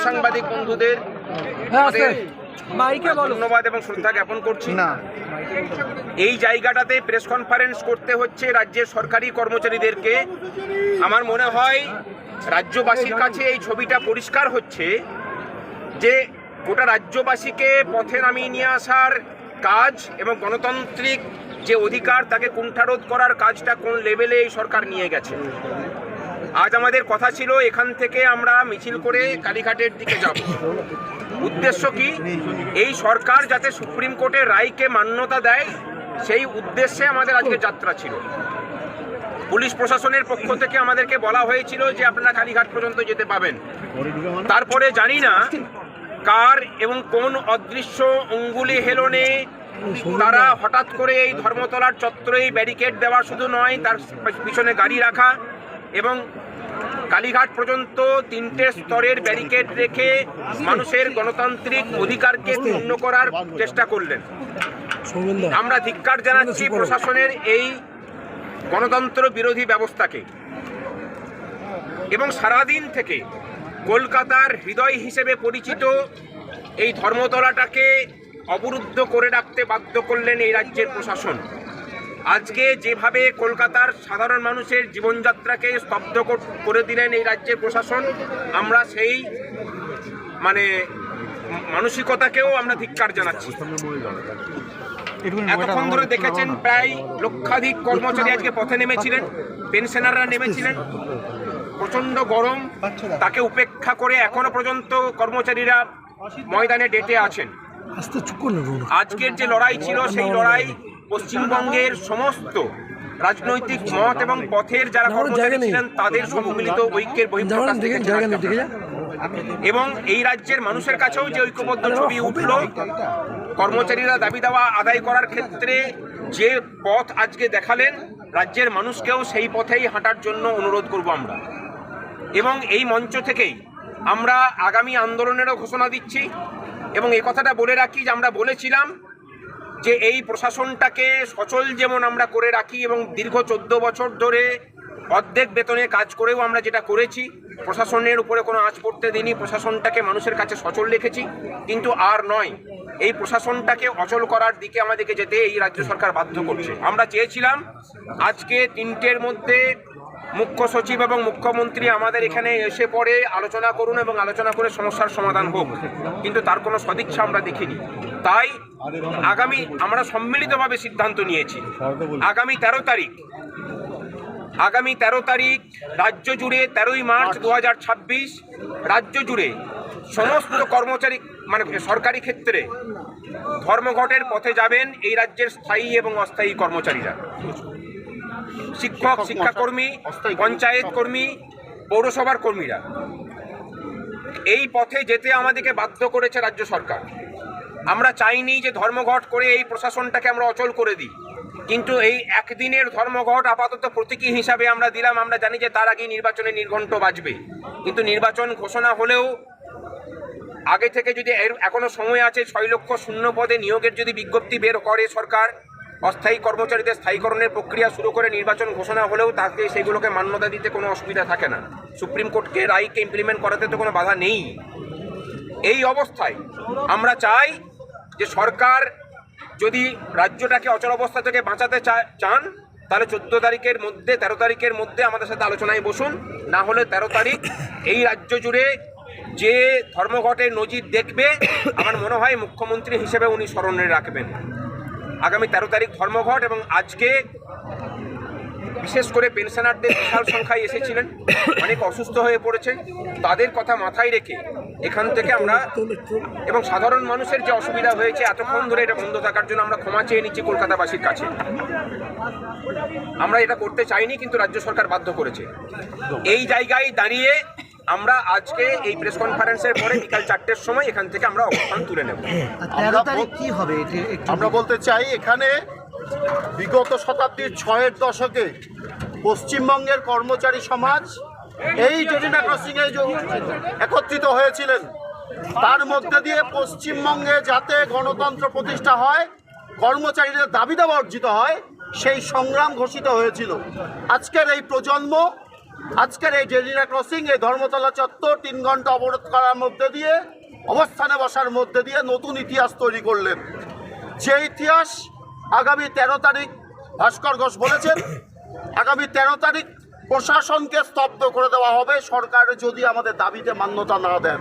সাংবাদিক বন্ধুদের ধন্যবাদ এবং শ্রদ্ধা জ্ঞাপন করছি। এই জায়গাটাতে প্রেস কনফারেন্স করতে হচ্ছে রাজ্যের সরকারি কর্মচারীদেরকে। আমার মনে হয় রাজ্যবাসীর কাছে এই ছবিটা পরিষ্কার হচ্ছে যে গোটা রাজ্যবাসীকে পথে নামিয়ে নিয়ে আসার কাজ এবং গণতান্ত্রিক যে অধিকার তাকে কুণ্ঠারোধ করার কাজটা কোন লেভেলে এই সরকার নিয়ে গেছে। আজ আমাদের কথা ছিল এখান থেকে আমরা মিছিল করে কালীঘাটের দিকে যাব। উদ্দেশ্য কি? এই সরকার যাতে সুপ্রিম কোর্টের রায়কে মান্যতা দেয় সেই উদ্দেশ্যে আমাদের আজকে যাত্রা ছিল। পুলিশ প্রশাসনের পক্ষ থেকে আমাদেরকে বলা হয়েছিল যে আপনারা কালীঘাট পর্যন্ত যেতে পাবেন। তারপরে জানি না কার এবং কোন অদৃশ্য অঙ্গুলি হেলনে তারা হঠাৎ করে এই ধর্মতলার চত্বরেই ব্যারিকেড দেওয়া শুধু নয়, তার পিছনে গাড়ি রাখা এবং কালীঘাট পর্যন্ত 3টে স্তরের ব্যারিকেড রেখে মানুষের গণতান্ত্রিক অধিকারকে পূর্ণ করার চেষ্টা করলেন। আমরা ধিক্কার জানাচ্ছি প্রশাসনের এই গণতন্ত্র বিরোধী ব্যবস্থাকে। এবং সারাদিন থেকে কলকাতার হৃদয় হিসেবে পরিচিত এই ধর্মতলাটাকে অবরুদ্ধ করে রাখতে বাধ্য করলেন এই রাজ্যের প্রশাসন। আজকে যেভাবে কলকাতার সাধারণ মানুষের জীবনযাত্রাকে স্তব্ধ করে দিলেন এই রাজ্যের প্রশাসন, আমরা সেই মানসিকতাকেও আমরা ধিক্কার জানাচ্ছি। এতক্ষণ ধরে দেখেছেন প্রায় লক্ষাধিক কর্মচারী আজকে পথে নেমেছিলেন, পেনশনাররা নেমেছিলেন। প্রচণ্ড গরম, তাকে উপেক্ষা করে এখনো পর্যন্ত কর্মচারীরা ময়দানে ডেটে আছেন। আজকের যে লড়াই ছিল সেই লড়াই পশ্চিমবঙ্গের সমস্ত রাজনৈতিক মত এবং পথের যারা কর্মচারী ছিলেন তাদের সম্মিলিত ঐক্যের বহিঃপ্রকাশ এবং এই রাজ্যের মানুষের কাছেও যে ঐক্যবদ্ধ ছবি উঠল। কর্মচারীরা দাবি দাওয়া আদায় করার ক্ষেত্রে যে পথ আজকে দেখালেন, রাজ্যের মানুষকেও সেই পথেই হাঁটার জন্য অনুরোধ করব আমরা। এবং এই মঞ্চ থেকেই আমরা আগামী আন্দোলনেরও ঘোষণা দিচ্ছি। এবং এই কথাটা বলে রাখি যে আমরা বলেছিলাম যে এই প্রশাসনটাকে সচল যেমন আমরা করে রাখি এবং দীর্ঘ 14 বছর ধরে অর্ধেক বেতনে কাজ করেও আমরা যেটা করেছি, প্রশাসনের উপরে কোনো আঁচ পড়তে দিইনি, প্রশাসনটাকে মানুষের কাছে সচল রেখেছি। কিন্তু আর নয়, এই প্রশাসনটাকে অচল করার দিকে আমাদেরকে যেতে এই রাজ্য সরকার বাধ্য করছে। আমরা চেয়েছিলাম আজকে 3টের মধ্যে মুখ্য সচিব এবং মুখ্যমন্ত্রী আমাদের এখানে এসে পড়ে আলোচনা করুন এবং আলোচনা করে সমস্যার সমাধান হোক, কিন্তু তার কোনো সদিচ্ছা আমরা দেখিনি। তাই আমরা সম্মিলিতভাবে সিদ্ধান্ত নিয়েছি আগামী 13 তারিখ রাজ্য জুড়ে 13ই মার্চ 2026 রাজ্য জুড়ে সমস্ত কর্মচারী সরকারি ক্ষেত্রে ধর্মঘটের পথে যাবেন এই রাজ্যের স্থায়ী এবং অস্থায়ী কর্মচারীরা, শিক্ষক, শিক্ষাকর্মী, পঞ্চায়েত কর্মী, পৌরসভার কর্মীরা। এই পথে যেতে আমাদেরকে বাধ্য করেছে রাজ্য সরকার। আমরা চাইনি যে ধর্মঘট করে এই প্রশাসনটাকে আমরা অচল করে দিই, কিন্তু এই একদিনের ধর্মঘট আপাতত প্রতীকী হিসাবে আমরা দিলাম। আমরা জানি যে তার আগে নির্বাচনে নির্ঘণ্ট বাজবে, কিন্তু নির্বাচন ঘোষণা হলেও আগে থেকে যদি এখনো সময় আছে 6 লক্ষ শূন্য পদে নিয়োগের যদি বিজ্ঞপ্তি বের করে সরকার, অস্থায়ী কর্মচারীদের স্থায়ীকরণের প্রক্রিয়া শুরু করে নির্বাচন ঘোষণা হলেও তাকে সেগুলোকে মান্যতা দিতে কোনো অসুবিধা থাকে না। সুপ্রিম কোর্টকে রায়কে ইমপ্লিমেন্ট করাতে তো কোনো বাধা নেই। এই অবস্থায় আমরা চাই যে সরকার যদি রাজ্যটাকে অচল অবস্থা থেকে বাঁচাতে চান তাহলে 13 তারিখের মধ্যে আমাদের সাথে আলোচনায় বসুন। না হলে 13 তারিখ এই রাজ্য জুড়ে যে ধর্মঘটের নজির দেখবে, আমার মনে হয় মুখ্যমন্ত্রী হিসেবে উনি স্মরণে রাখবেন। আগামী 13 তারিখ ধর্মঘট। এবং আজকে বিশেষ করে পেনশনারদের বিশাল সংখ্যায় এসেছিলেন, অনেক অসুস্থ হয়ে পড়েছে, তাদের কথা মাথায় রেখে এখান থেকে আমরা এবং সাধারণ মানুষের যে অসুবিধা হয়েছে এতক্ষণ ধরে এটা বন্ধ থাকার জন্য আমরা ক্ষমা চেয়ে নিচ্ছি কলকাতাবাসীর কাছে। আমরা এটা করতে চাইনি, কিন্তু রাজ্য সরকার বাধ্য করেছে। এই জায়গায় দাঁড়িয়ে আমরা আজকে এই প্রেস কনফারেন্সের পরে বিকাল 4টের সময় এখান থেকে আমরা অবস্থান তুলে নেব। কি হবে আমরা বলতে চাই, এখানে বিগত শতাব্দীর 6-এর দশকে পশ্চিমবঙ্গের কর্মচারী সমাজ এই জটিনা ক্রসিংয়ে একত্রিত হয়েছিলেন। তার মধ্যে দিয়ে পশ্চিমবঙ্গে যাতে গণতন্ত্র প্রতিষ্ঠা হয়, কর্মচারীদের দাবি দাবা অর্জিত হয়, সেই সংগ্রাম ঘোষিত হয়েছিল। আজকের এই প্রজন্ম আজকের এই জেলিনা ক্রসিং, এই ধর্মতলা চত্বর 3 ঘন্টা অবরোধ করার মধ্যে দিয়ে, অবস্থানে বসার মধ্যে দিয়ে নতুন ইতিহাস তৈরি করলেন। যে ইতিহাস আগামী 13 তারিখ, ভাস্কর ঘোষ বলেছেন, আগামী 13 তারিখ প্রশাসনকে স্তব্ধ করে দেওয়া হবে সরকার যদি আমাদের দাবিতে মান্যতা না দেন।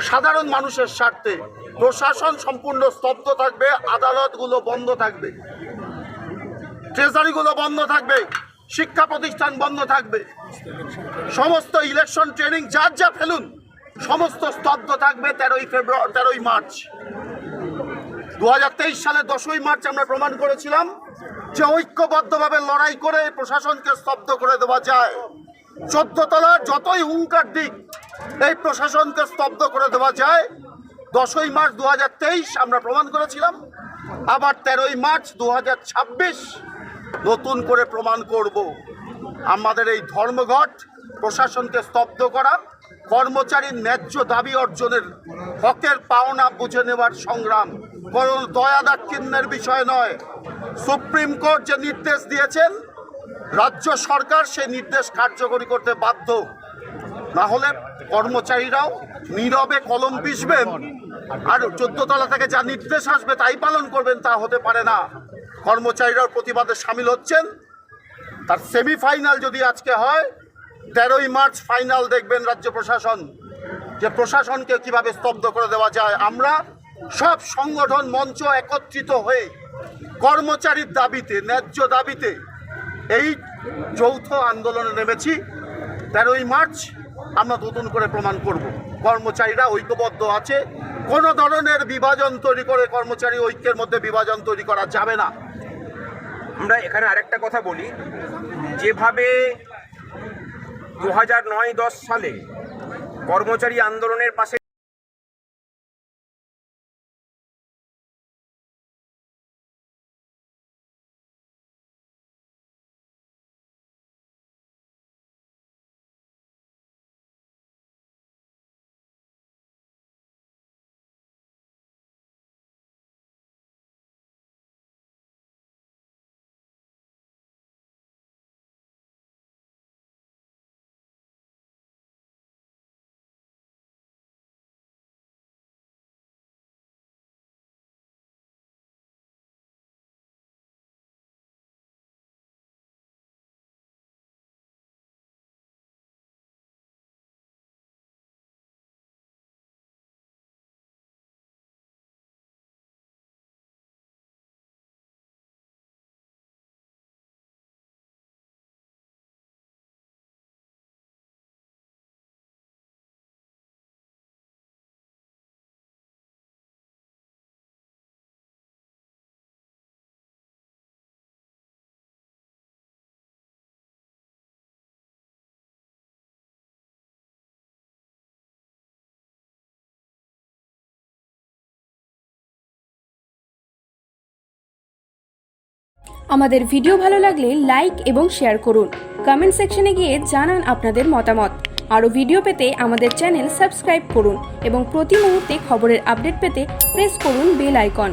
সাধারণ মানুষের স্বার্থে প্রশাসন সম্পূর্ণ স্তব্ধ থাকবে, আদালতগুলো বন্ধ থাকবে, ট্রেজারিগুলো বন্ধ থাকবে, শিক্ষা প্রতিষ্ঠান বন্ধ থাকবে, সমস্ত ইলেকশন ট্রেনিং যার যা ফেলুন সমস্ত স্তব্ধ থাকবে 13ই মার্চ। 2023 সালে 10ই মার্চ আমরা প্রমাণ করেছিলাম যে ঐক্যবদ্ধভাবে লড়াই করে প্রশাসনকে স্তব্ধ করে দেওয়া যায়। 14 তলার যতই হুঙ্কার দিক এই প্রশাসনকে স্তব্ধ করে দেওয়া যায়। 10ই মার্চ 2023 আমরা প্রমাণ করেছিলাম, আবার 13ই মার্চ 2026 নতুন করে প্রমাণ করব। আমাদের এই ধর্মঘট প্রশাসনকে স্তব্ধ করা, কর্মচারীর ন্যায্য দাবি অর্জনের, হকের পাওনা বুঝে নেওয়ার সংগ্রাম, কোনো দয়া দাক্ষিণ্যের বিষয় নয়। সুপ্রিম কোর্ট যে নির্দেশ দিয়েছেন, রাজ্য সরকার সেই নির্দেশ কার্যকরী করতে বাধ্য, না হলে কর্মচারীরাও নীরবে কলম পিষবেন আর 14 তলা থেকে যা নির্দেশ আসবে তাই পালন করবেন, তা হতে পারে না। কর্মচারীরাও প্রতিবাদে সামিল হচ্ছেন। তার সেমিফাইনাল যদি আজকে হয়, 13ই মার্চ ফাইনাল দেখবেন রাজ্য প্রশাসন, যে প্রশাসনকে কিভাবে স্তব্ধ করে দেওয়া যায়। আমরা সব সংগঠন মঞ্চ একত্রিত হয়ে কর্মচারীর দাবিতে, ন্যায্য দাবিতে এই যৌথ আন্দোলনে নেমেছি। 13ই মার্চ আমরা নতুন করে প্রমাণ করব কর্মচারীরা ঐক্যবদ্ধ আছে। কোনো ধরনের বিভাজন তৈরি করে কর্মচারী ঐক্যের মধ্যে বিভাজন তৈরি করা যাবে না। আমরা এখানে আরেকটা কথা বলি, যেভাবে 2009-10 সালে কর্মচারী আন্দোলনের পাশে আমাদের ভিডিও ভালো লাগলে লাইক এবং শেয়ার করুন। কমেন্ট সেকশনে গিয়ে জানান আপনাদের মতামত। আরও ভিডিও পেতে আমাদের চ্যানেল সাবস্ক্রাইব করুন এবং প্রতি মুহূর্তে খবরের আপডেট পেতে প্রেস করুন বেল আইকন।